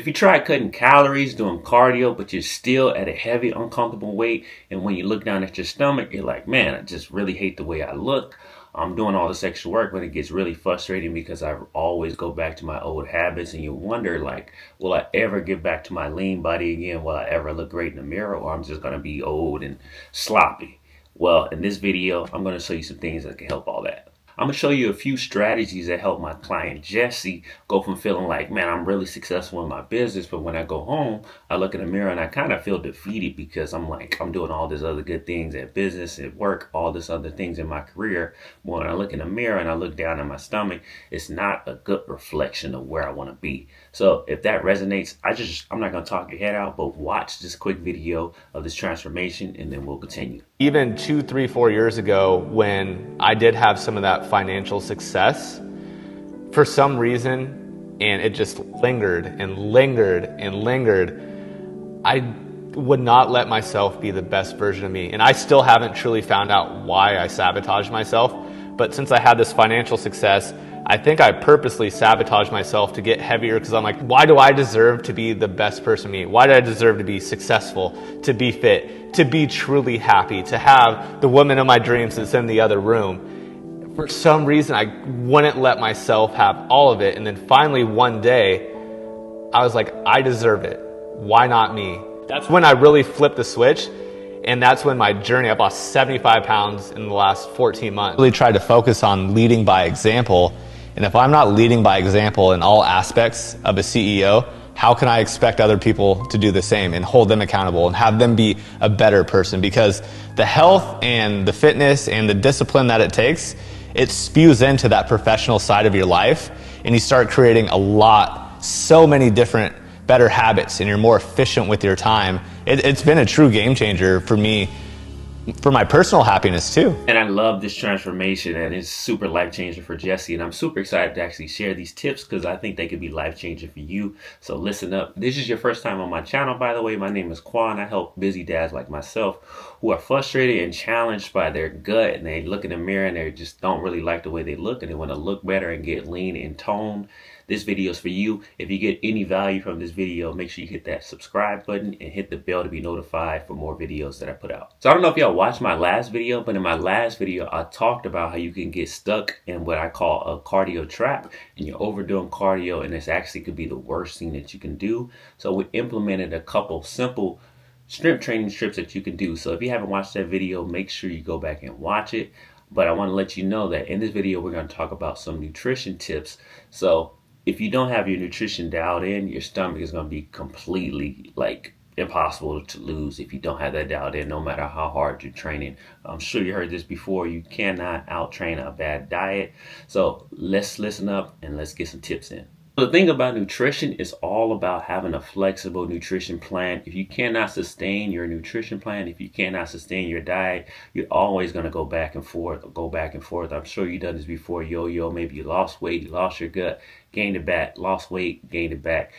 If you try cutting calories, doing cardio, but you're still at a heavy, uncomfortable weight, and when you look down at your stomach, you're like, man, I just really hate the way I look. I'm doing all this extra work, but it gets really frustrating because I always go back to my old habits, and you wonder, like, will I ever get back to my lean body again? Will I ever look great in the mirror, or I'm just going to be old and sloppy? Well, in this video, I'm going to show you some things that can help all that. I'm going to show you a few strategies that help my client Jesse go from feeling like, man, I'm really successful in my business, but when I go home, I look in the mirror and I kind of feel defeated because I'm like, I'm doing all these other good things at business, at work, all this other things in my career. But when I look in the mirror and I look down at my stomach, it's not a good reflection of where I want to be. So if that resonates, I'm not going to talk your head out, but watch this quick video of this transformation and then we'll continue. Even 2, 3, 4 years ago, when I did have some of that financial success, for some reason, and it just lingered and lingered and lingered, I would not let myself be the best version of me. And I still haven't truly found out why I sabotaged myself. But since I had this financial success, I think I purposely sabotaged myself to get heavier because I'm like, why do I deserve to be the best person of me? Why do I deserve to be successful, to be fit, to be truly happy, to have the woman of my dreams that's in the other room? For some reason, I wouldn't let myself have all of it. And then finally one day, I was like, I deserve it. Why not me? That's when I really flipped the switch. And that's when my journey, I lost 75 pounds in the last 14 months. I really tried to focus on leading by example. And if I'm not leading by example in all aspects of a CEO, how can I expect other people to do the same and hold them accountable and have them be a better person? Because the health and the fitness and the discipline that it takes, it spews into that professional side of your life, and you start creating so many different better habits, and you're more efficient with your time. It's been a true game changer for me, for my personal happiness too. And I love this transformation, and it's super life-changing for Jesse, and I'm super excited to actually share these tips because I think they could be life-changing for you. So listen up. This is your first time on my channel, by the way. My name is Quan. I help busy dads like myself who are frustrated and challenged by their gut, and they look in the mirror and they just don't really like the way they look, and they want to look better and get lean and toned. This video is for you. If you get any value from this video, make sure you hit that subscribe button and hit the bell to be notified for more videos that I put out. So I don't know if y'all watched my last video, but in my last video, I talked about how you can get stuck in what I call a cardio trap, and you're overdoing cardio, and this actually could be the worst thing that you can do. So we implemented a couple simple strength training strips that you can do. So if you haven't watched that video, make sure you go back and watch it. But I want to let you know that in this video, we're going to talk about some nutrition tips. So if you don't have your nutrition dialed in, your stomach is going to be completely impossible to lose if you don't have that dialed in, no matter how hard you're training. I'm sure you heard this before. You cannot out-train a bad diet. So let's listen up and let's get some tips in. The thing about nutrition is all about having a flexible nutrition plan. If you cannot sustain your nutrition plan, if you cannot sustain your diet, you're always going to go back and forth. I'm sure you've done this before. Yo-yo, maybe you lost weight, you lost your gut, gained it back, lost weight, gained it back.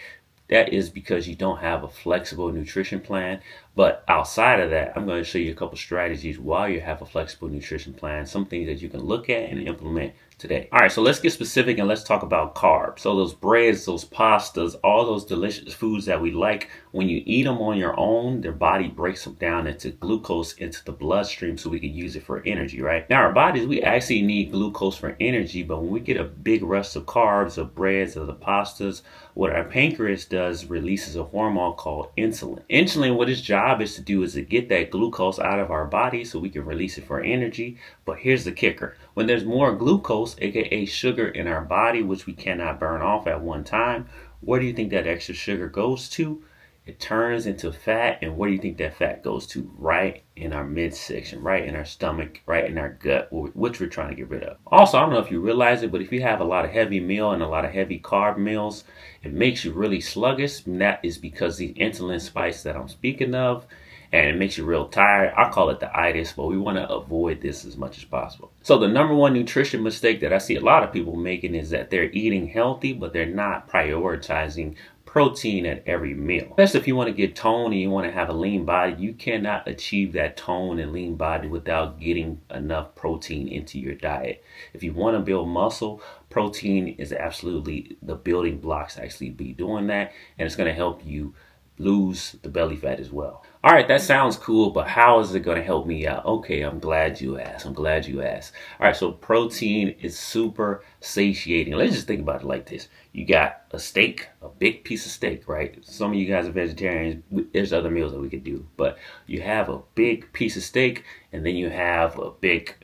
That is because you don't have a flexible nutrition plan. But outside of that, I'm going to show you a couple strategies while you have a flexible nutrition plan, some things that you can look at and implement today. All right, so let's get specific and let's talk about carbs. So those breads, those pastas, all those delicious foods that we like, when you eat them on your own, their body breaks them down into glucose into the bloodstream so we can use it for energy, right? Now our bodies, we actually need glucose for energy, but when we get a big rush of carbs, of breads, of the pastas, what our pancreas does releases a hormone called insulin. Insulin, what its job is to do is to get that glucose out of our body so we can release it for energy. But here's the kicker. When there's more glucose, aka sugar in our body, which we cannot burn off at one time, where do you think that extra sugar goes to? It turns into fat, and where do you think that fat goes to? Right in our midsection, right in our stomach, right in our gut, which we're trying to get rid of. Also, I don't know if you realize it, but if you have a lot of heavy meal and a lot of heavy carb meals, it makes you really sluggish, and that is because the insulin spikes that I'm speaking of, and it makes you real tired. I call it the itis, but we want to avoid this as much as possible. So the number one nutrition mistake that I see a lot of people making is that they're eating healthy, but they're not prioritizing protein at every meal. Especially if you want to get toned and you want to have a lean body, you cannot achieve that tone and lean body without getting enough protein into your diet. If you want to build muscle, protein is absolutely the building blocks to actually be doing that, and it's going to help you lose the belly fat as well. All right, that sounds cool, but how is it going to help me out? Okay, I'm glad you asked. All right, so protein is super satiating. Let's just think about it like this. You got a steak, a big piece of steak, right? Some of you guys are vegetarians. There's other meals that we could do, but you have a big piece of steak, and then you have a big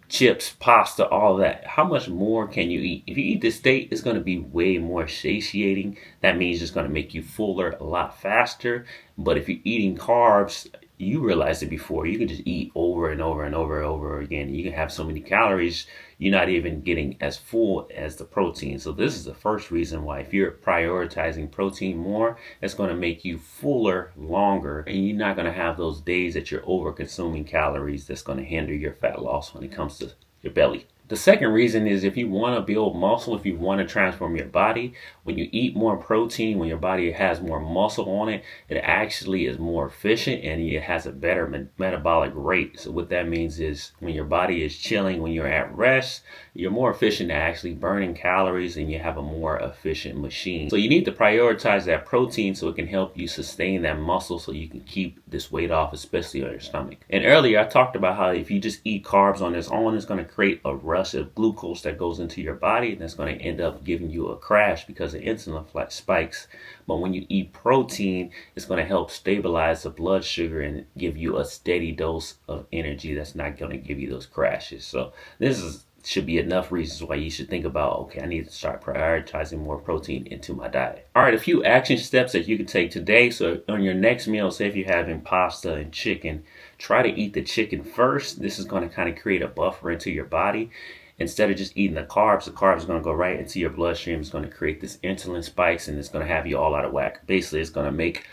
chips, pasta, all that. How much more can you eat? If you eat the steak, it's going to be way more satiating. That means it's going to make you fuller a lot faster. But if you're eating carbs, you realized it before, you can just eat over and over and over and over again. You can have so many calories, you're not even getting as full as the protein. So this is the first reason why, if you're prioritizing protein more, it's going to make you fuller longer, and you're not going to have those days that you're over consuming calories that's going to hinder your fat loss when it comes to your belly. The second reason is, if you want to build muscle, if you want to transform your body, when you eat more protein, when your body has more muscle on it, it actually is more efficient and it has a better metabolic rate. So what that means is, when your body is chilling, when you're at rest, you're more efficient at actually burning calories, and you have a more efficient machine. So you need to prioritize that protein so it can help you sustain that muscle, so you can keep this weight off, especially on your stomach. And earlier I talked about how if you just eat carbs on its own, it's going to create a rush of glucose that goes into your body, and that's going to end up giving you a crash because of insulin spikes. But when you eat protein, it's going to help stabilize the blood sugar and give you a steady dose of energy that's not going to give you those crashes. So this should be enough reasons why you should think about, okay, I need to start prioritizing more protein into my diet. All right, a few action steps that you can take today. So on your next meal, say if you're having pasta and chicken, try to eat the chicken first. This is going to kind of create a buffer into your body. Instead of just eating the carbs are going to go right into your bloodstream. It's going to create this insulin spikes, and it's going to have you all out of whack. Basically, it's going to make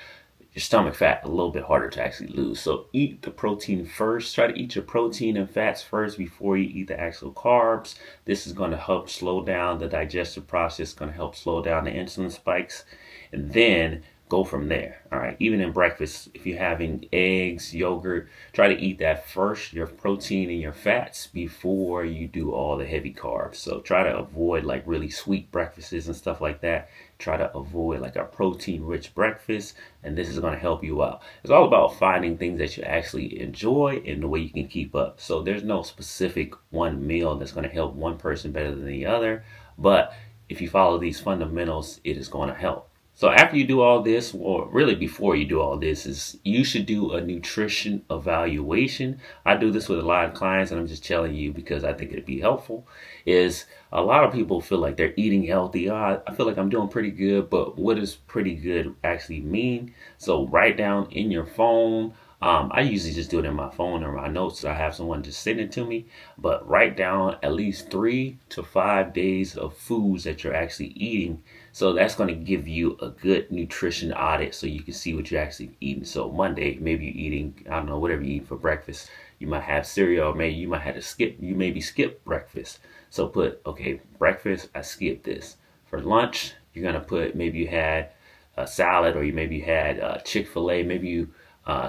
your stomach fat a little bit harder to actually lose. So eat the protein first. Try to eat your protein and fats first before you eat the actual carbs. This is going to help slow down the digestive process, going to help slow down the insulin spikes, and then go from there. All right, even in breakfast, if you're having eggs, yogurt, try to eat that first, your protein and your fats, before you do all the heavy carbs. So try to avoid like really sweet breakfasts and stuff like that. Try to avoid like a protein rich breakfast, and this is going to help you out. It's all about finding things that you actually enjoy and the way you can keep up. So there's no specific one meal that's going to help one person better than the other, but if you follow these fundamentals, it is going to help. So after you do all this, or really before you do all this, is you should do a nutrition evaluation. I do this with a lot of clients, and I'm just telling you because I think it'd be helpful. Is a lot of people feel like they're eating healthy. I feel like I'm doing pretty good, but what does pretty good actually mean? So write down in your phone. I usually just do it in my phone or my notes, so I have someone just send it to me. But write down at least 3 to 5 days of foods that you're actually eating. So that's going to give you a good nutrition audit, so you can see what you're actually eating. So Monday, maybe you're eating, I don't know, whatever you eat for breakfast. You might have cereal, or maybe you might have to skip breakfast. So put, okay, breakfast, I skipped this. For lunch, you're going to put, maybe you had a salad, or maybe you had Chick-fil-A, maybe you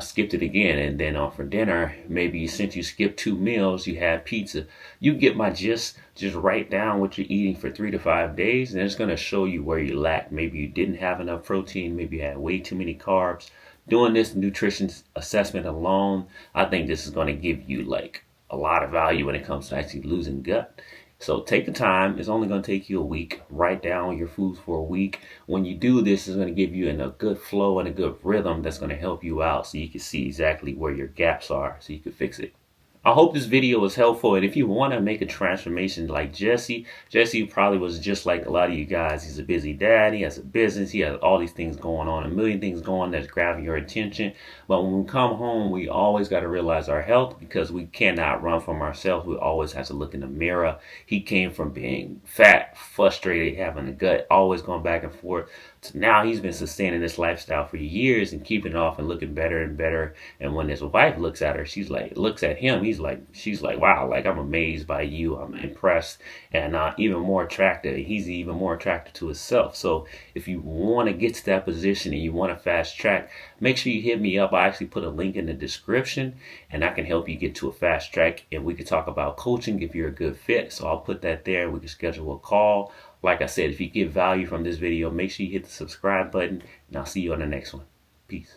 skipped it again, and then for dinner, maybe since you skipped 2 meals, you had pizza. You get my gist. Just write down what you're eating for 3 to 5 days, and it's going to show you where you lack. Maybe you didn't have enough protein, maybe you had way too many carbs. Doing this nutrition assessment alone, I think this is going to give you like a lot of value when it comes to actually losing gut. So take the time. It's only going to take you a week. Write down your foods for a week. When you do this, it's going to give you a good flow and a good rhythm that's going to help you out, so you can see exactly where your gaps are, so you can fix it. I hope this video was helpful, and if you want to make a transformation like Jesse probably was just like a lot of you guys. He's a busy dad, he has a business, he has all these things going on, a million things going on that's grabbing your attention. But when we come home, we always got to realize our health, because we cannot run from ourselves. We always have to look in the mirror. He came from being fat, frustrated, having a gut, always going back and forth, So now he's been sustaining this lifestyle for years and keeping it off and looking better and better. And when his wife looks at her, looks at him, she's like, wow, like I'm amazed by you. I'm impressed, and even more attracted. He's even more attracted to himself. So if you want to get to that position and you want to fast track, make sure you hit me up. I actually put a link in the description, and I can help you get to a fast track. And we can talk about coaching if you're a good fit. So I'll put that there. We can schedule a call. Like I said, if you get value from this video, make sure you hit the subscribe button, and I'll see you on the next one. Peace.